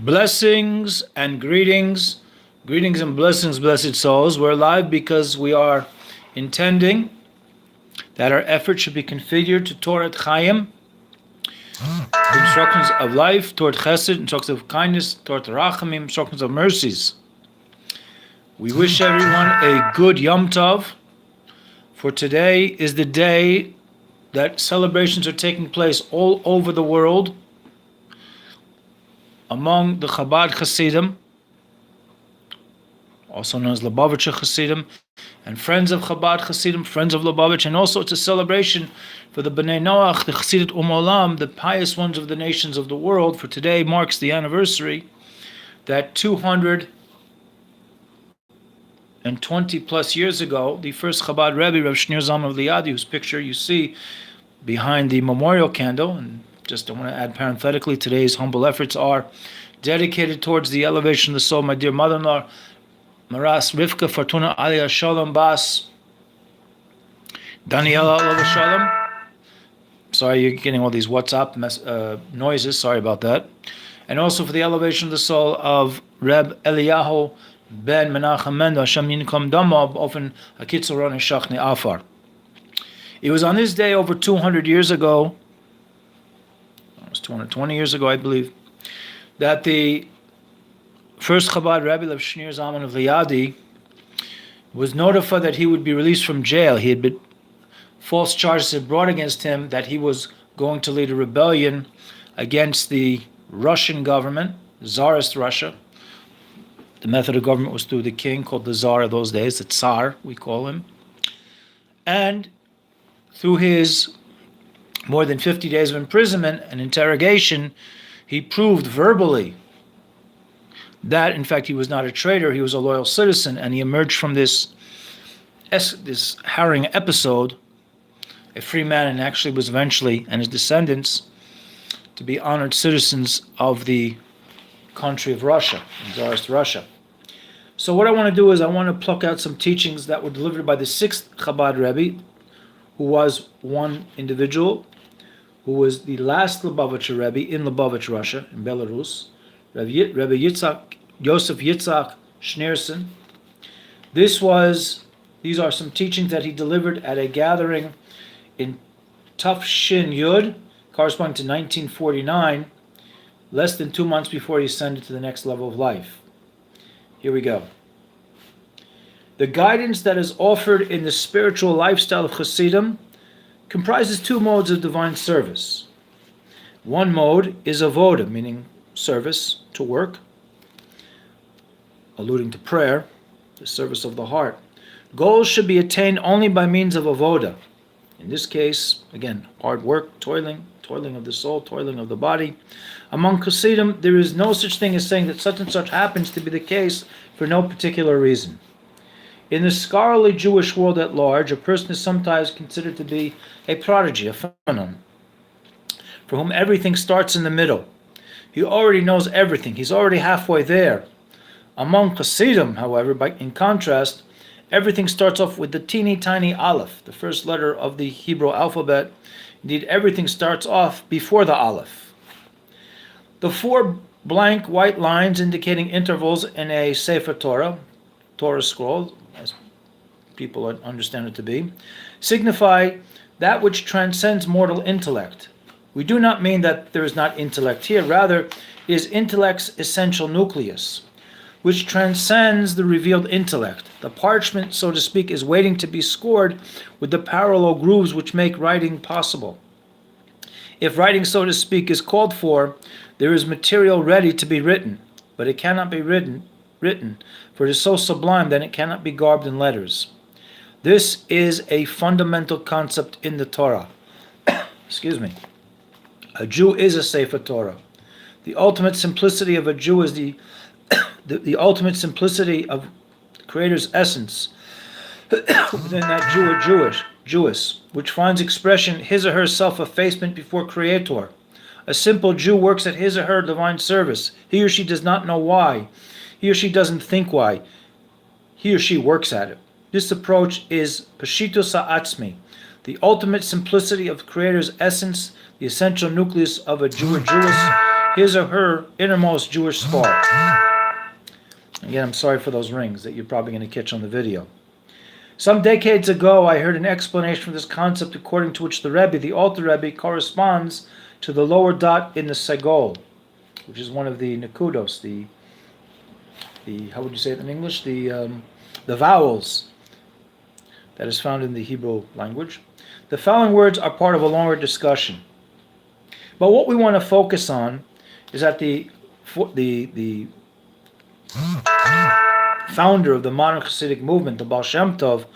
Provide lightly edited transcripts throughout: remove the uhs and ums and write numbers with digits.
Blessings and greetings, greetings and blessings, blessed souls. We're live because we are intending that our effort should be configured to Torah Chaim, instructions of life, toward Chesed, instructions of kindness, toward Rachamim, instructions of mercies. We wish everyone a good Yom Tov, for today is the day that celebrations are taking place all over the world among the Chabad Hasidim, also known as Lubavitcher Hasidim, and friends of Chabad Hasidim, friends of Lubavitch, and also it's a celebration for the Bnei Noach, the Chasidit Olam, the pious ones of the nations of the world. For today marks the anniversary that 220 plus years ago, the first Chabad Rebbe, Rav Shneur Zalman of Liadi, whose picture you see behind the memorial candle, and just I want to add parenthetically, today's humble efforts are dedicated towards the elevation of the soul. My dear mother-in-law, Maras Rivka Fortuna Aliyah Shalom Bas Daniela Alava Shalom. Sorry, you're getting all these WhatsApp noises. Sorry about that. And also for the elevation of the soul of Reb Eliyahu Ben Menachem Mendel Hashem Yinkom Damo Ofen Hakitzoron and Shachni Afar. It was on this day over 200 years ago, almost 220 years ago, I believe, that the first Chabad Rebbe of Shneur Zalman of Liadi was notified that he would be released from jail. He had been false charges had brought against him that he was going to lead a rebellion against the Russian government, Tsarist Russia. The method of government was through the king, called the Tsar of those days, the Tsar, we call him. And through his more than 50 days of imprisonment and interrogation, he proved verbally that, in fact, he was not a traitor, he was a loyal citizen, and he emerged from this harrowing episode a free man, and actually was eventually, and his descendants, to be honored citizens of the country of Russia, Tsarist Russia. So what I want to do is I want to pluck out some teachings that were delivered by the sixth Chabad Rebbe, who was one individual, who was the last Lubavitcher Rebbe in Lubavitch, Russia, in Belarus, Rebbe Yosef Yitzhak Schneerson. These are some teachings that he delivered at a gathering in Tuf Shin Yud, corresponding to 1949, less than 2 months before he ascended to the next level of life. Here we go. The guidance that is offered in the spiritual lifestyle of Chassidim comprises two modes of divine service. One mode is avoda, meaning service, to work, alluding to prayer, the service of the heart. Goals should be attained only by means of avoda. In this case, again, hard work, toiling of the soul, toiling of the body. Among Chassidim, there is no such thing as saying that such and such happens to be the case for no particular reason. In the scholarly Jewish world at large, a person is sometimes considered to be a prodigy, a phenomenon, for whom everything starts in the middle. He already knows everything. He's already halfway there. Among Chassidim, however, in contrast, everything starts off with the teeny tiny aleph, the first letter of the Hebrew alphabet. Indeed, everything starts off before the aleph. The four blank white lines indicating intervals in a Sefer Torah scroll, as people understand it to be, signify that which transcends mortal intellect. We do not mean that there is not intellect here, rather, it is intellect's essential nucleus, which transcends the revealed intellect. The parchment, so to speak, is waiting to be scored with the parallel grooves which make writing possible. If writing, so to speak, is called for, there is material ready to be written, but it cannot be written, for it is so sublime that it cannot be garbed in letters. This is a fundamental concept in the Torah. Excuse me. A Jew is a Sefer Torah. The ultimate simplicity of a Jew is the ultimate simplicity of the Creator's essence within that Jew or Jewess, which finds expression his or her self-effacement before Creator. A simple Jew works at his or her divine service. He or she does not know why. He or she doesn't think why. He or she works at it. This approach is Pashitus Ha'atzmi, the ultimate simplicity of the Creator's essence, the essential nucleus of a Jew or Jewess, his or her innermost Jewish spark. Again, I'm sorry for those rings that you're probably going to catch on the video. Some decades ago, I heard an explanation for this concept according to which the Rebbe, the Alter Rebbe, corresponds to the lower dot in the segol, which is one of the nekudos, the how would you say it in English? The vowels that is found in the Hebrew language. The following words are part of a longer discussion. But what we want to focus on is that the founder of the modern Hasidic movement, the Baal Shem Tov,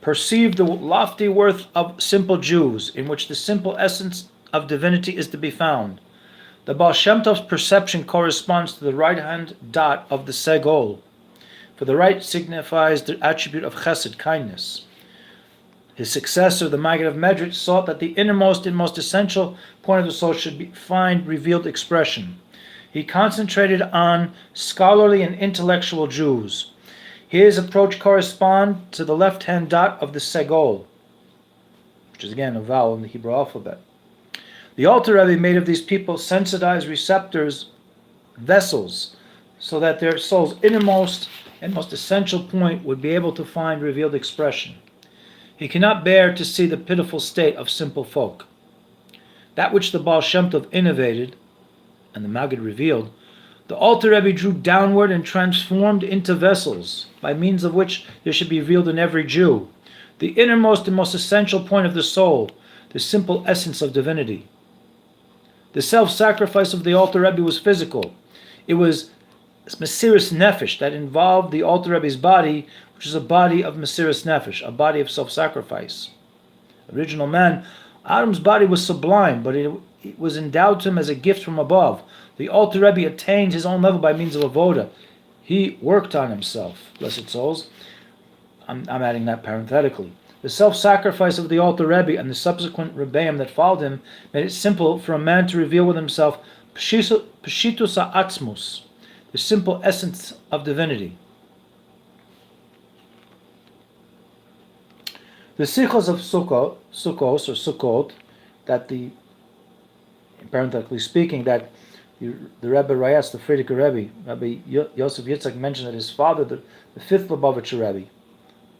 perceived the lofty worth of simple Jews, in which the simple essence of divinity is to be found. The Baal Shem Tov's perception corresponds to the right-hand dot of the segol, for the right signifies the attribute of chesed, kindness. His successor, the Maggid of Medrash, sought that the innermost and most essential point of the soul should find revealed expression. He concentrated on scholarly and intellectual Jews. His approach corresponds to the left-hand dot of the segol, which is again a vowel in the Hebrew alphabet. The Alter Rebbe made of these people sensitized receptors, vessels, so that their soul's innermost and most essential point would be able to find revealed expression. He cannot bear to see the pitiful state of simple folk. That which the Baal Shem Tov innovated, and the Maggid revealed, the Alter Rebbe drew downward and transformed into vessels, by means of which there should be revealed in every Jew the innermost and most essential point of the soul, the simple essence of divinity. The self-sacrifice of the Alter Rebbe was physical. It was Mesiras Nefesh that involved the Alter Rebbe's body, which is a body of Mesiras Nefesh, a body of self-sacrifice. Original man, Adam's body was sublime, but it was endowed to him as a gift from above. The Alter Rebbe attained his own level by means of avoda. He worked on himself, blessed souls. I'm adding that parenthetically. The self-sacrifice of the Alter Rebbe and the subsequent Rebbeim that followed him made it simple for a man to reveal with himself Peshitus ha'atzmus, the simple essence of divinity. The sichos of Sukkot, that the, parenthetically speaking, that the Rebbe Rayas, the Frierdiker Rebbe, Rabbi Yosef Yitzchak, mentioned that his father, the fifth Lubavitcher Rebbe,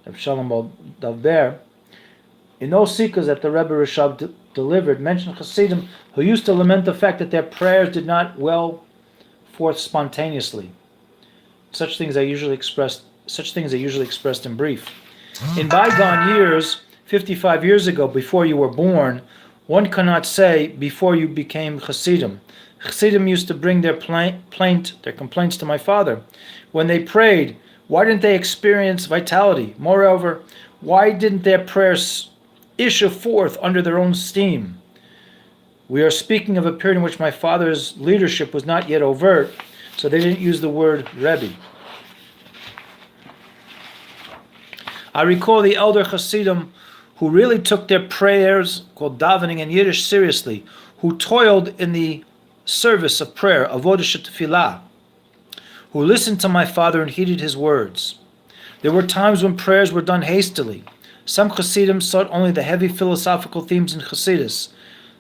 of Shalom Davber, in those sikhs that the Rebbe Rashab delivered, mentioned Hasidim who used to lament the fact that their prayers did not well forth spontaneously. Such things are usually expressed in brief. In bygone years, 55 years ago, before you were born, one cannot say before you became Hasidim. Hasidim used to bring their complaints to my father. When they prayed, why didn't they experience vitality? Moreover, why didn't their prayers issue forth under their own steam? We are speaking of a period in which my father's leadership was not yet overt, so they didn't use the word Rebbe. I recall the elder Hasidim who really took their prayers, called davening in Yiddish, seriously, who toiled in the service of prayer, avodah shetfilah, who listened to my father and heeded his words. There were times when prayers were done hastily. Some Hasidim sought only the heavy philosophical themes in Hasidus.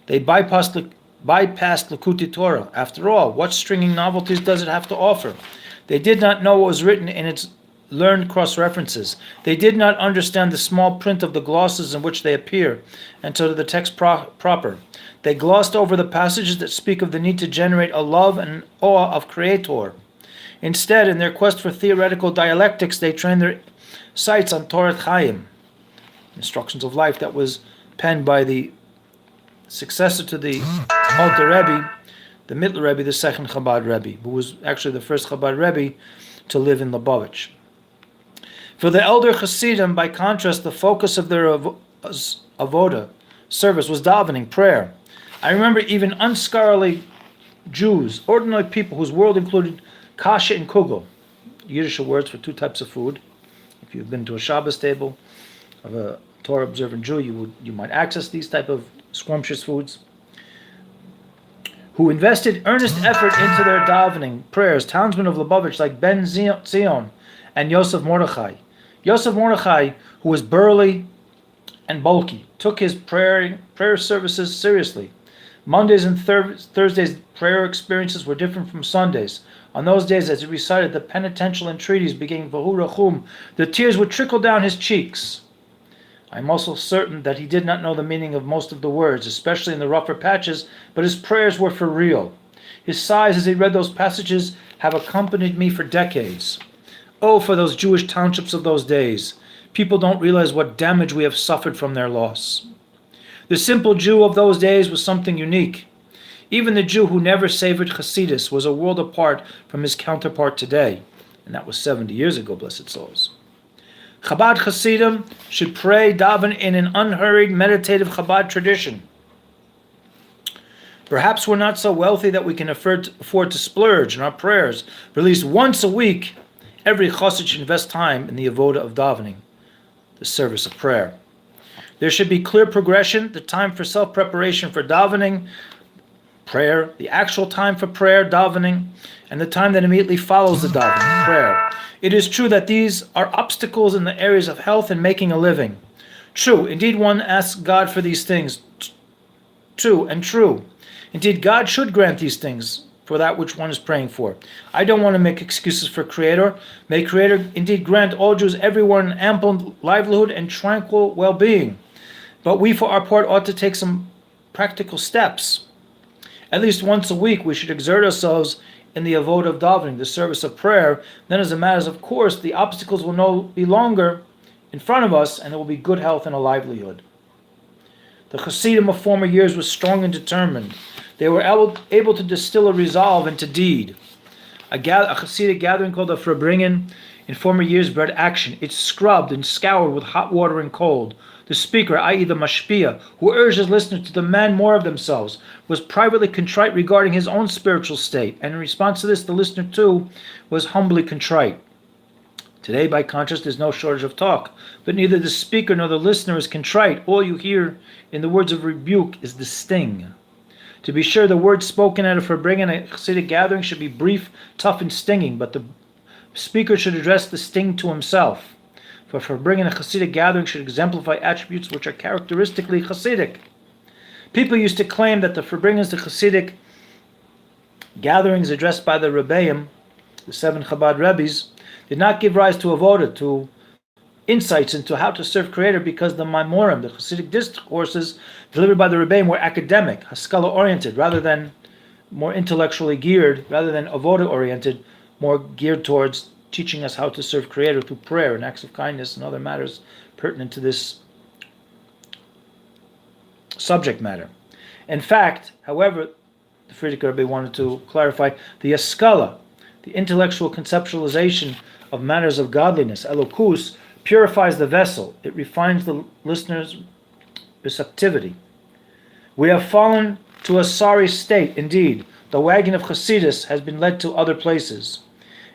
They bypassed Likutei Torah. After all, what stringing novelties does it have to offer? They did not know what was written in its learned cross-references. They did not understand the small print of the glosses in which they appear, and so to the text proper. They glossed over the passages that speak of the need to generate a love and awe of Creator. Instead, in their quest for theoretical dialectics, they trained their sights on Torah Chaim, instructions of life that was penned by the successor to the Alter Rebbe, the Mittler Rebbe, the second Chabad Rebbe, who was actually the first Chabad Rebbe to live in Lubavitch. For the elder Hasidim, by contrast, the focus of their avoda service was davening, prayer. I remember even unscholarly Jews, ordinary people whose world included kasha and kugel, Yiddish words for two types of food. If you've been to a Shabbos table of a Torah observant Jew, you might access these type of scrumptious foods, who invested earnest effort into their davening, prayers, townsmen of Lubavitch like Ben Zion and Yosef Mordechai. Yosef Mordechai, who was burly and bulky, took his prayer services seriously. Mondays and Thursdays' prayer experiences were different from Sundays. On those days, as he recited the penitential entreaties beginning Vahu Rachum, the tears would trickle down his cheeks. I am also certain that he did not know the meaning of most of the words, especially in the rougher patches, but his prayers were for real. His sighs as he read those passages have accompanied me for decades. Oh, for those Jewish townships of those days. People don't realize what damage we have suffered from their loss. The simple Jew of those days was something unique. Even the Jew who never savored Hasidus was a world apart from his counterpart today. And that was 70 years ago, blessed souls. Chabad Hasidim should pray, daven in an unhurried, meditative Chabad tradition. Perhaps we're not so wealthy that we can afford to splurge in our prayers, but at least once a week, every chassid should invest time in the avoda of davening, the service of prayer. There should be clear progression, the time for self-preparation for davening, prayer, the actual time for prayer, davening, and the time that immediately follows the davening, prayer. It is true that these are obstacles in the areas of health and making a living. True, indeed one asks God for these things. True. Indeed, God should grant these things for that which one is praying for. I don't want to make excuses for Creator. May Creator indeed grant all Jews everywhere an ample livelihood and tranquil well-being. But we, for our part, ought to take some practical steps. At least once a week, we should exert ourselves in the avoda of davening, the service of prayer. Then, as a matter of course, the obstacles will no be longer in front of us, and there will be good health and a livelihood. The Hasidim of former years were strong and determined. They were able to distill a resolve into deed. A Hasidic gathering called a Farbringen in former years bred action. It's scrubbed and scoured with hot water and cold. The speaker, i.e. the mashpia, who urged his listeners to demand more of themselves, was privately contrite regarding his own spiritual state, and in response to this, the listener too was humbly contrite. Today, by contrast, there's no shortage of talk, but neither the speaker nor the listener is contrite. All you hear in the words of rebuke is the sting. To be sure, the words spoken at a Farbringen, a Hasidic gathering, should be brief, tough, and stinging, but the speaker should address the sting to himself. For Farbringen, a Hasidic gathering should exemplify attributes which are characteristically Hasidic. People used to claim that the Farbringens, the Hasidic gatherings addressed by the Rebbeim, the 7 Chabad Rebbes, did not give rise to avoda, to insights into how to serve Creator, because the Maimorim, the Hasidic discourses delivered by the Rebbeim, were academic, Haskalah-oriented, rather than more intellectually geared, rather than avoda-oriented, more geared towards teaching us how to serve Creator through prayer and acts of kindness and other matters pertinent to this subject matter. In fact, however, the Frierdiker Rebbe wanted to clarify, the Haskalah, the intellectual conceptualization of matters of godliness, elokus, purifies the vessel. It refines the listener's receptivity. We have fallen to a sorry state, indeed. The wagon of Hasidus has been led to other places.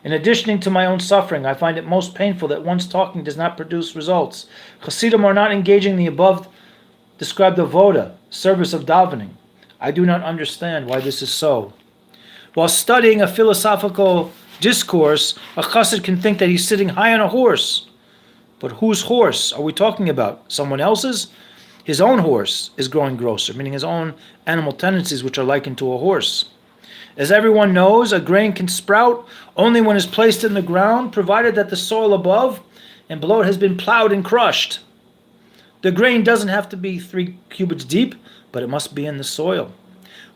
In addition to my own suffering, I find it most painful that one's talking does not produce results. Hasidim are not engaging in the above described avoda, service of davening. I do not understand why this is so. While studying a philosophical discourse, a chassid can think that he's sitting high on a horse. But whose horse are we talking about? Someone else's? His own horse is growing grosser, meaning his own animal tendencies, which are likened to a horse. As everyone knows, a grain can sprout only when it's placed in the ground, provided that the soil above and below it has been plowed and crushed. The grain doesn't have to be 3 cubits deep, but it must be in the soil.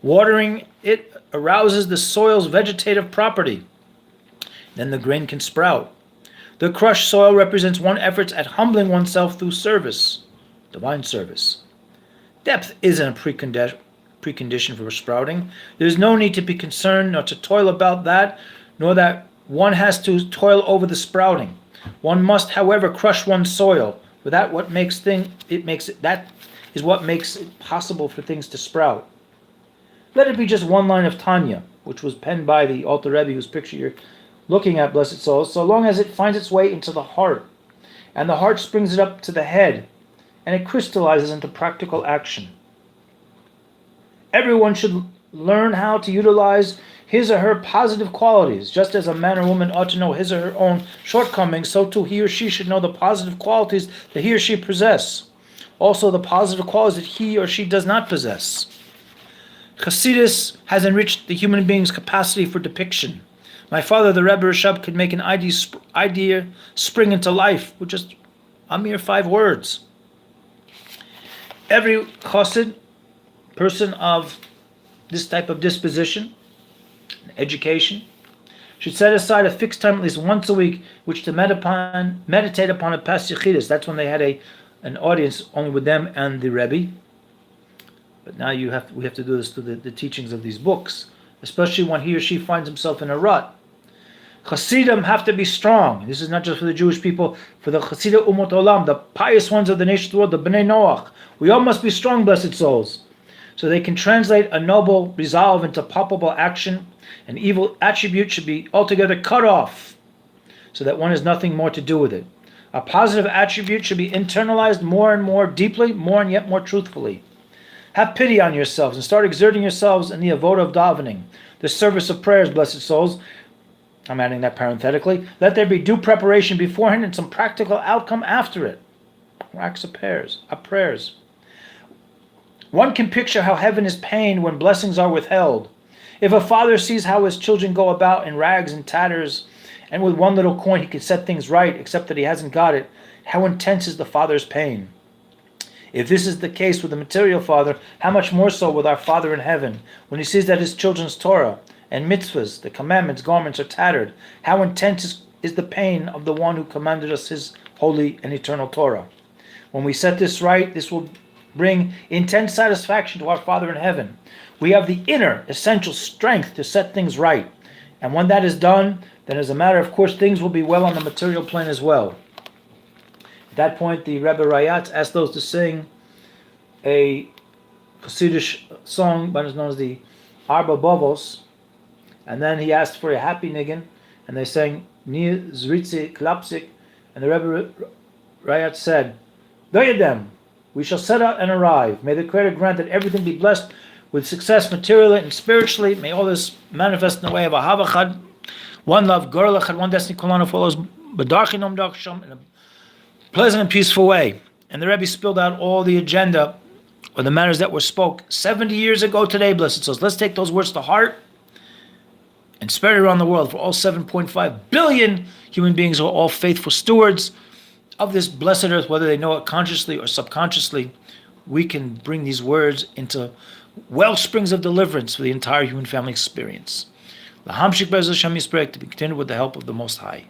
Watering it arouses the soil's vegetative property. Then the grain can sprout. The crushed soil represents one's efforts at humbling oneself through service, divine service. Depth isn't a precondition for sprouting. There is no need to be concerned nor to toil about that, nor that one has to toil over the sprouting. One must, however, crush one's soil, for that is what makes it possible for things to sprout. Let it be just one line of Tanya, which was penned by the Alter Rebbe, whose picture you're looking at, blessed souls, so long as it finds its way into the heart, and the heart springs it up to the head, and it crystallizes into practical action. Everyone should learn how to utilize his or her positive qualities. Just as a man or woman ought to know his or her own shortcomings, so too he or she should know the positive qualities that he or she possess. Also the positive qualities that he or she does not possess. Chassidus has enriched the human being's capacity for depiction. My father, the Rebbe Rashab, could make an idea spring into life with just a mere 5 words. Every chassid, person of this type of disposition, education, should set aside a fixed time at least once a week, which to meditate upon a past Yechidus. That's when they had an audience only with them and the Rebbe. But now we have to do this through the teachings of these books, especially when he or she finds himself in a rut. Chassidim have to be strong. This is not just for the Jewish people, for the Chassidim Umot Olam, the pious ones of the nation of the world, the Bnei Noach. We all must be strong, blessed souls, so they can translate a noble resolve into palpable action. An evil attribute should be altogether cut off, so that one has nothing more to do with it. A positive attribute should be internalized more and more deeply, more and yet more truthfully. Have pity on yourselves and start exerting yourselves in the avoda of davening, the service of prayers, blessed souls. I'm adding that parenthetically. Let there be due preparation beforehand and some practical outcome after it. Acts of prayers. One can picture how heaven is pained when blessings are withheld. If a father sees how his children go about in rags and tatters, and with one little coin he can set things right, except that he hasn't got it, how intense is the father's pain? If this is the case with the material father, how much more so with our Father in heaven, when he sees that his children's Torah and mitzvahs, the commandments, garments are tattered? How intense is the pain of the one who commanded us his holy and eternal Torah? When we set this right, this will bring intense satisfaction to our Father in heaven. We have the inner, essential strength to set things right. And when that is done, then as a matter of course, things will be well on the material plane as well. At that point, the Rebbe Rayatz asked those to sing a Chassidish song, known as the Arba Bovos, and then he asked for a happy niggin, and they sang Ni Zritzi Klapsik, and the Rebbe Rayatz said, Doyedem, we shall set out and arrive. May the Creator grant that everything be blessed with success materially and spiritually. May all this manifest in the way of Ahavachad, one love, Gorlachad, one destiny, Kulana follows Badarchinom Daksham, in a pleasant and peaceful way. And the Rebbe spilled out all the agenda or the matters that were spoke 70 years ago today, blessed souls. Let's take those words to heart and spread it around the world, for all 7.5 billion human beings are all faithful stewards of this blessed earth, whether they know it consciously or subconsciously. We can bring these words into well springs of deliverance for the entire human family experience. L'hamshik Be'ez Hashem Yisparek, to be continued with the help of the Most High.